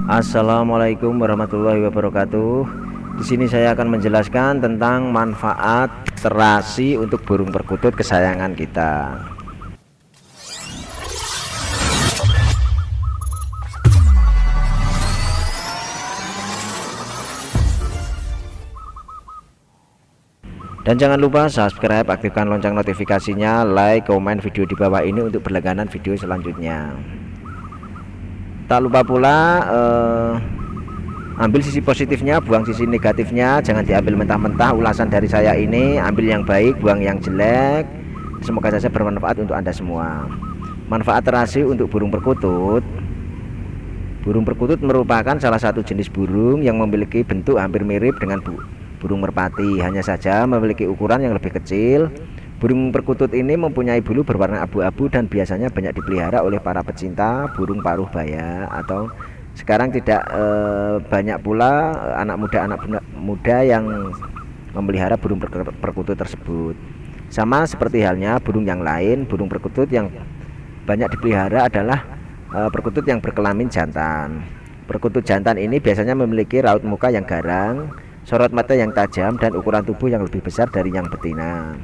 Assalamualaikum warahmatullahi wabarakatuh. Di sini saya akan menjelaskan tentang manfaat terasi untuk burung perkutut kesayangan kita. Dan jangan lupa subscribe, aktifkan lonceng notifikasinya, like, komen video di bawah ini untuk berlangganan video selanjutnya. Tak lupa pula ambil sisi positifnya, buang sisi negatifnya. Jangan diambil mentah-mentah ulasan dari saya ini. Ambil yang baik, buang yang jelek. Semoga saja bermanfaat untuk Anda semua. Manfaat terasi untuk burung perkutut. Burung perkutut merupakan salah satu jenis burung yang memiliki bentuk hampir mirip dengan burung merpati, hanya saja memiliki ukuran yang lebih kecil. Burung perkutut ini mempunyai bulu berwarna abu-abu dan biasanya banyak dipelihara oleh para pecinta burung paruh baya, atau sekarang tidak banyak pula anak muda yang memelihara burung perkutut tersebut. Sama seperti halnya burung yang lain, burung perkutut yang banyak dipelihara adalah perkutut yang berkelamin jantan. Perkutut jantan ini biasanya memiliki raut muka yang garang, sorot mata yang tajam, dan ukuran tubuh yang lebih besar dari yang betina.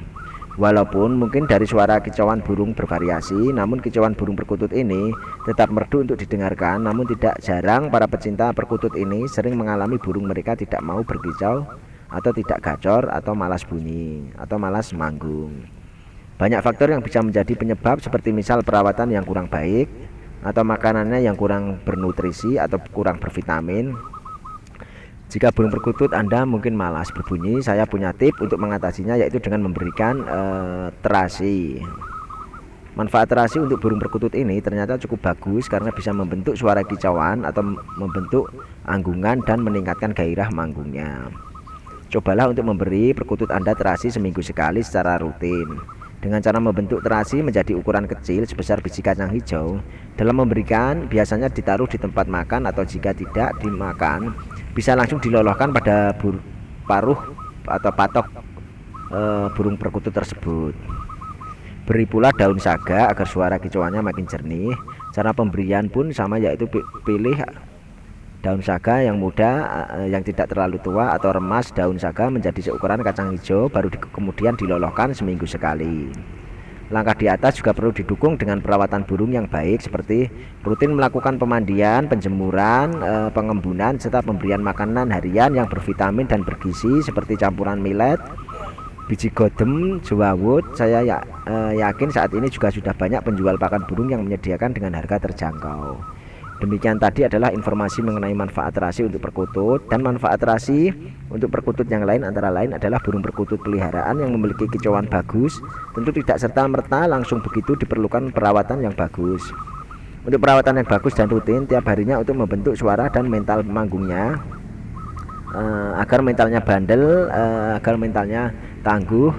Walaupun mungkin dari suara kicauan burung bervariasi, namun kicauan burung perkutut ini tetap merdu untuk didengarkan. Namun tidak jarang para pecinta perkutut ini sering mengalami burung mereka tidak mau berkicau, atau tidak gacor, atau malas bunyi, atau malas manggung. Banyak faktor yang bisa menjadi penyebab, seperti misal perawatan yang kurang baik, atau makanannya yang kurang bernutrisi atau kurang bervitamin. Jika burung perkutut Anda mungkin malas berbunyi, saya punya tips untuk mengatasinya, yaitu dengan memberikan terasi. Manfaat terasi untuk burung perkutut ini ternyata cukup bagus karena bisa membentuk suara kicauan atau membentuk anggungan dan meningkatkan gairah manggungnya. Cobalah untuk memberi perkutut Anda terasi seminggu sekali secara rutin. Dengan cara membentuk terasi menjadi ukuran kecil sebesar biji kacang hijau. Dalam memberikan, biasanya ditaruh di tempat makan, atau jika tidak dimakan, bisa langsung dilolohkan pada paruh atau patok burung perkutut tersebut. Beri pula daun saga agar suara kicauannya makin jernih. Cara pemberian pun sama, yaitu pilih daun saga yang muda, yang tidak terlalu tua, atau remas daun saga menjadi seukuran kacang hijau, baru kemudian dilolohkan seminggu sekali. Langkah di atas juga perlu didukung dengan perawatan burung yang baik, seperti rutin melakukan pemandian, penjemuran, pengembunan, serta pemberian makanan harian yang bervitamin dan bergizi seperti campuran millet, biji godem, jewawut. Saya yakin saat ini juga sudah banyak penjual pakan burung yang menyediakan dengan harga terjangkau. Demikian tadi adalah informasi mengenai manfaat terasi untuk perkutut. Dan manfaat terasi untuk perkutut yang lain antara lain adalah burung perkutut peliharaan yang memiliki kicauan bagus tentu tidak serta-merta langsung begitu diperlukan perawatan yang bagus. Untuk perawatan yang bagus dan rutin tiap harinya untuk membentuk suara dan mental manggungnya, agar mentalnya bandel, agar mentalnya tangguh.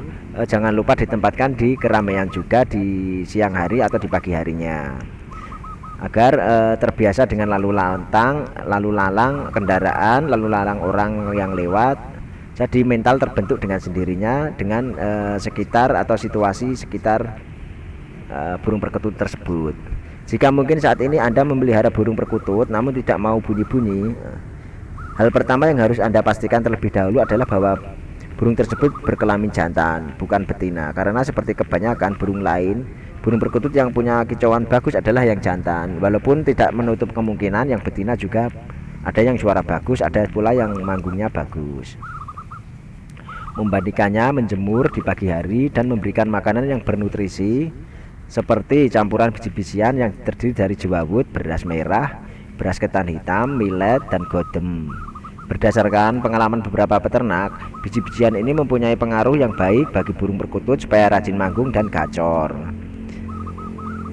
Jangan lupa ditempatkan di keramaian juga di siang hari atau di pagi harinya, agar terbiasa dengan lalu lalang kendaraan, lalu lalang orang yang lewat. Jadi mental terbentuk dengan sendirinya dengan sekitar atau situasi sekitar burung perkutut tersebut. Jika mungkin saat ini Anda memelihara burung perkutut namun tidak mau bunyi-bunyi, hal pertama yang harus Anda pastikan terlebih dahulu adalah bahwa burung tersebut berkelamin jantan, bukan betina. Karena seperti kebanyakan burung lain, burung perkutut yang punya kicauan bagus adalah yang jantan. Walaupun tidak menutup kemungkinan yang betina juga ada yang suara bagus, ada pula yang manggungnya bagus. Membandingkannya, menjemur di pagi hari dan memberikan makanan yang bernutrisi seperti campuran biji-bijian yang terdiri dari jewawut, beras merah, beras ketan hitam, millet, dan godem. Berdasarkan pengalaman beberapa peternak, biji-bijian ini mempunyai pengaruh yang baik bagi burung perkutut supaya rajin manggung dan gacor.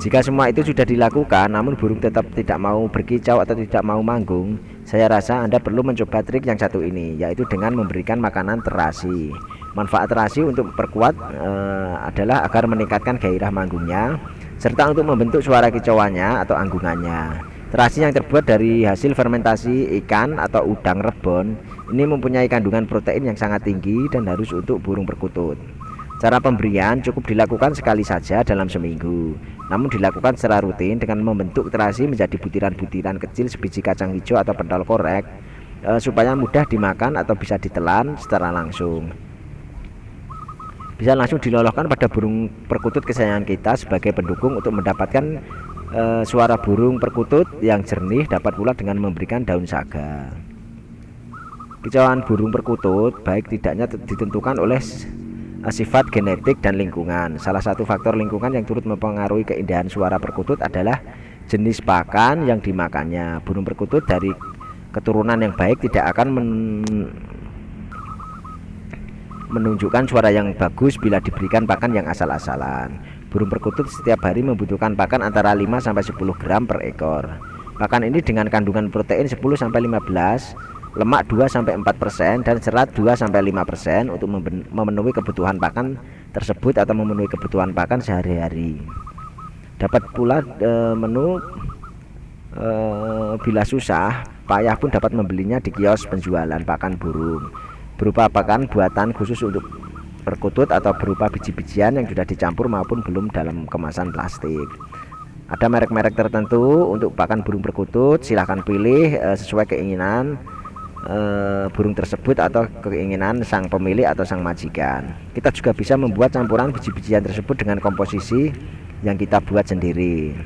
Jika semua itu sudah dilakukan namun burung tetap tidak mau berkicau atau tidak mau manggung, saya rasa Anda perlu mencoba trik yang satu ini, yaitu dengan memberikan makanan terasi. Manfaat terasi untuk memperkuat adalah agar meningkatkan gairah manggungnya, serta untuk membentuk suara kicauannya atau anggungannya. Terasi yang terbuat dari hasil fermentasi ikan atau udang rebon ini mempunyai kandungan protein yang sangat tinggi dan harus untuk burung perkutut. Cara pemberian cukup dilakukan sekali saja dalam seminggu, namun dilakukan secara rutin dengan membentuk terasi menjadi butiran-butiran kecil sebiji kacang hijau atau pentol korek, supaya mudah dimakan atau bisa ditelan secara langsung. Bisa langsung diloloskan pada burung perkutut kesayangan kita sebagai pendukung untuk mendapatkan suara burung perkutut yang jernih, dapat pula dengan memberikan daun saga. Kicauan burung perkutut baik tidaknya ditentukan oleh sifat genetik dan lingkungan. Salah satu faktor lingkungan yang turut mempengaruhi keindahan suara perkutut adalah jenis pakan yang dimakannya. Burung perkutut dari keturunan yang baik tidak akan menunjukkan suara yang bagus bila diberikan pakan yang asal-asalan. Burung perkutut setiap hari membutuhkan pakan antara 5-10 gram per ekor. Pakan ini dengan kandungan protein 10-15, lemak 2-4%, dan serat 2-5% untuk memenuhi kebutuhan pakan tersebut atau memenuhi kebutuhan pakan sehari-hari. Dapat pula menu bila susah payah pun dapat membelinya di kios penjualan pakan burung, berupa pakan buatan khusus untuk perkutut atau berupa biji-bijian yang sudah dicampur maupun belum dalam kemasan plastik. Ada merek-merek tertentu untuk pakan burung perkutut, silahkan pilih sesuai keinginan burung tersebut atau keinginan sang pemilik atau sang majikan. Kita juga bisa membuat campuran biji-bijian tersebut dengan komposisi yang kita buat sendiri.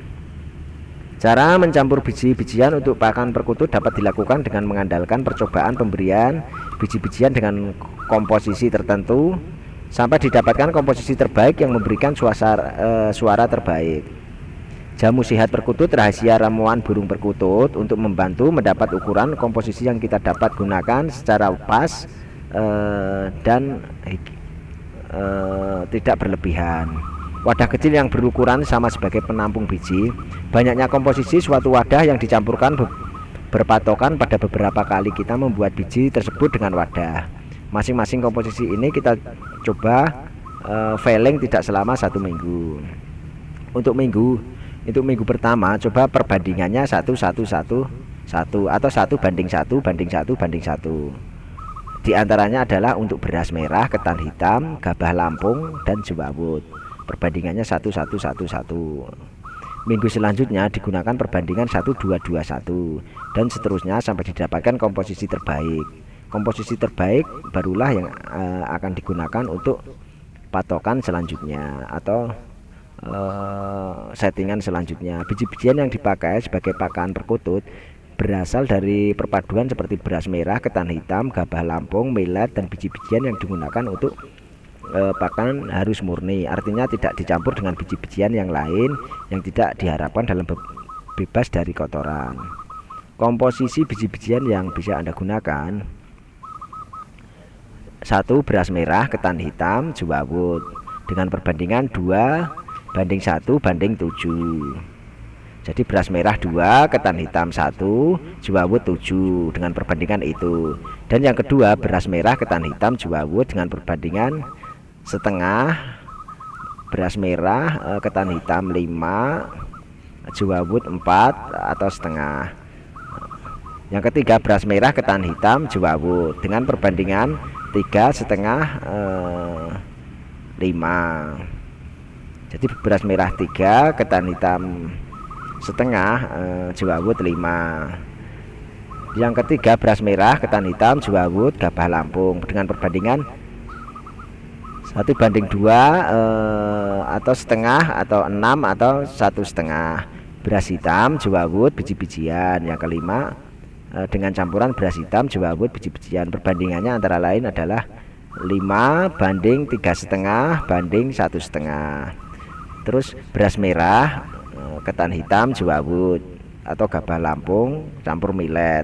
Cara mencampur biji-bijian untuk pakan perkutut dapat dilakukan dengan mengandalkan percobaan pemberian biji-bijian dengan komposisi tertentu sampai didapatkan komposisi terbaik yang memberikan suara terbaik. Jamu sehat perkutut, rahasia ramuan burung perkutut untuk membantu mendapat ukuran komposisi yang kita dapat gunakan secara pas dan tidak berlebihan. Wadah kecil yang berukuran sama sebagai penampung biji. Banyaknya komposisi suatu wadah yang dicampurkan berpatokan pada beberapa kali kita membuat biji tersebut dengan wadah. Masing-masing komposisi ini kita coba filling tidak selama 1 minggu. Untuk minggu pertama coba perbandingannya 1-1-1-1 atau 1:1:1:1. Di antaranya adalah untuk beras merah, ketan hitam, gabah lampung, dan jewawut. Perbandingannya 1-1-1-1. Minggu selanjutnya digunakan perbandingan 1-2-2-1 dan seterusnya sampai didapatkan komposisi terbaik. Komposisi terbaik barulah yang akan digunakan untuk patokan selanjutnya atau settingan selanjutnya. Biji-bijian yang dipakai sebagai pakan perkutut berasal dari perpaduan seperti beras merah, ketan hitam, gabah lampung, millet, dan biji-bijian yang digunakan untuk pakan harus murni, artinya tidak dicampur dengan biji-bijian yang lain yang tidak diharapkan dalam bebas dari kotoran. Komposisi biji-bijian yang bisa Anda gunakan: 1. Beras merah, ketan hitam, jewawut dengan perbandingan 2:1:7. Jadi beras merah 2, ketan hitam 1, jewawut 7 dengan perbandingan itu. Dan yang kedua, beras merah, ketan hitam, jewawut dengan perbandingan setengah. Beras merah, ketan hitam 5, jewawut 4 atau setengah. Yang ketiga, beras merah, ketan hitam, jewawut dengan perbandingan 3,5. Jadi beras merah 3, ketan hitam setengah, jewawut 5. Yang ketiga, beras merah, ketan hitam, jewawut, gabah lampung dengan perbandingan 1:2 atau setengah atau 6 atau 1,5. Beras hitam, jewawut, biji-bijian. Yang kelima, dengan campuran beras hitam, jewawut, biji-bijian. Perbandingannya antara lain adalah 5:3,5:1,5. Terus beras merah, ketan hitam, jewawut atau gabah lampung campur millet.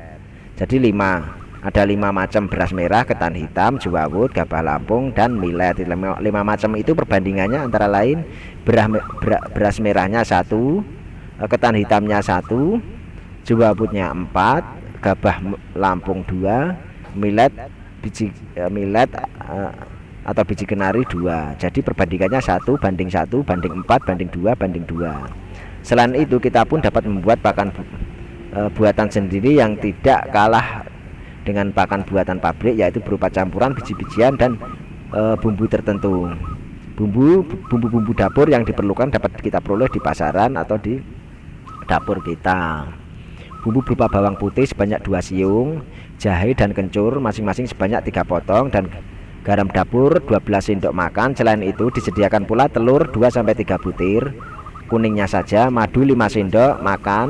Jadi 5. Ada 5 macam beras merah, ketan hitam, jewawut, gabah lampung, dan millet. 5 macam itu perbandingannya antara lain beras merahnya 1, ketan hitamnya 1, jewawutnya 4, gabah lampung 2, millet atau biji kenari 2. Jadi perbandingannya 1:1:4:2:2. Selain itu, kita pun dapat membuat pakan buatan sendiri yang tidak kalah dengan pakan buatan pabrik, yaitu berupa campuran biji-bijian dan bumbu tertentu. bumbu-bumbu dapur yang diperlukan dapat kita peroleh di pasaran atau di dapur kita. Bumbu berupa bawang putih sebanyak 2 siung, jahe dan kencur masing-masing sebanyak 3 potong, dan garam dapur 12 sendok makan. Selain itu disediakan pula telur 2-3 butir, kuningnya saja, madu 5 sendok makan,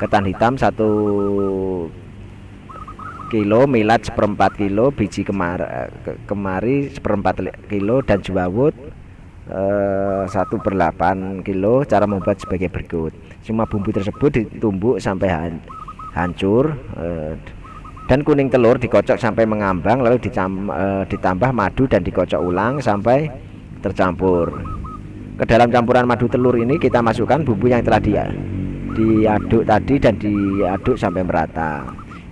ketan hitam 1 kilo, millet 1/4 kilo, biji kemari 1/4 kilo, dan jewawut 1/8 kilo. Cara membuat sebagai berikut. Semua bumbu tersebut ditumbuk sampai hancur, dan kuning telur dikocok sampai mengambang, lalu ditambah madu dan dikocok ulang sampai tercampur. Ke dalam campuran madu telur ini kita masukkan bumbu yang telah diaduk tadi dan diaduk sampai merata.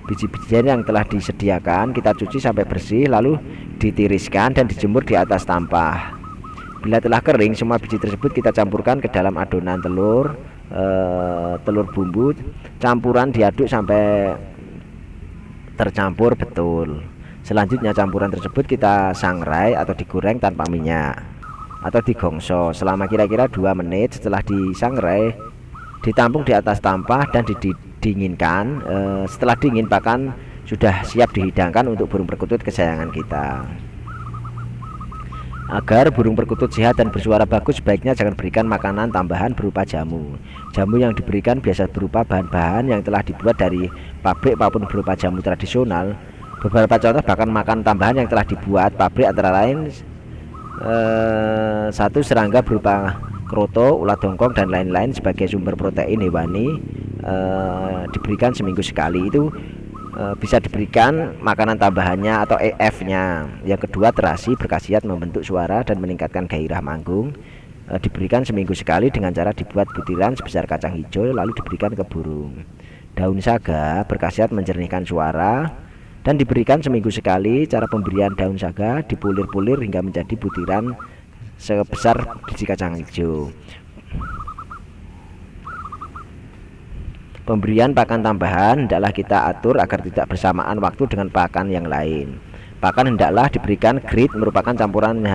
Biji-bijian yang telah disediakan kita cuci sampai bersih, lalu ditiriskan dan dijemur di atas tampah. Bila telah kering, semua biji tersebut kita campurkan ke dalam adonan telur bumbu campuran, diaduk sampai tercampur betul. Selanjutnya campuran tersebut kita sangrai atau digoreng tanpa minyak atau digongso selama kira-kira 2 menit. Setelah disangrai, ditampung di atas tampah dan didinginkan. Setelah dingin, pakan sudah siap dihidangkan untuk burung perkutut kesayangan kita. Agar burung perkutut sehat dan bersuara bagus, sebaiknya jangan berikan makanan tambahan berupa jamu. Jamu yang diberikan biasa berupa bahan-bahan yang telah dibuat dari pabrik maupun berupa jamu tradisional. Beberapa contoh bahkan makan tambahan yang telah dibuat pabrik antara lain 1. Serangga berupa kroto, ulat dongkong, dan lain-lain sebagai sumber protein hewani, diberikan seminggu sekali. Itu bisa diberikan makanan tambahannya atau EF-nya. Yang kedua, terasi berkhasiat membentuk suara dan meningkatkan gairah manggung, diberikan seminggu sekali dengan cara dibuat butiran sebesar kacang hijau lalu diberikan ke burung. Daun saga berkhasiat menjernihkan suara dan diberikan seminggu sekali. Cara pemberian daun saga dipulir-pulir hingga menjadi butiran sebesar biji kacang hijau. Pemberian pakan tambahan hendaklah kita atur agar tidak bersamaan waktu dengan pakan yang lain. Pakan hendaklah diberikan grit, merupakan campuran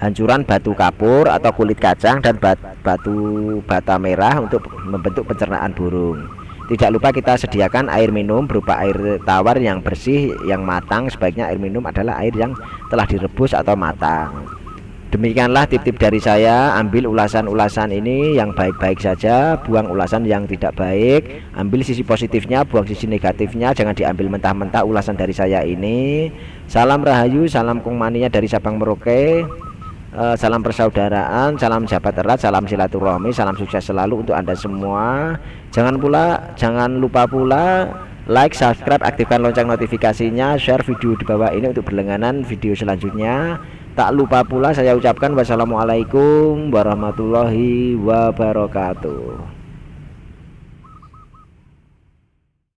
hancuran batu kapur atau kulit kacang dan batu bata merah untuk membentuk pencernaan burung. Tidak lupa kita sediakan air minum berupa air tawar yang bersih yang matang. Sebaiknya air minum adalah air yang telah direbus atau matang. Demikianlah tip-tip dari saya. Ambil ulasan-ulasan ini yang baik-baik saja, buang ulasan yang tidak baik. Ambil sisi positifnya, buang sisi negatifnya. Jangan diambil mentah-mentah ulasan dari saya ini. Salam Rahayu, salam Kungmania dari Sabang Merauke. Salam persaudaraan, salam sahabat erat, salam silaturahmi, salam sukses selalu untuk Anda semua. Jangan lupa pula like, subscribe, aktifkan lonceng notifikasinya, share video di bawah ini untuk berlangganan video selanjutnya. Tak lupa pula saya ucapkan wassalamualaikum warahmatullahi wabarakatuh.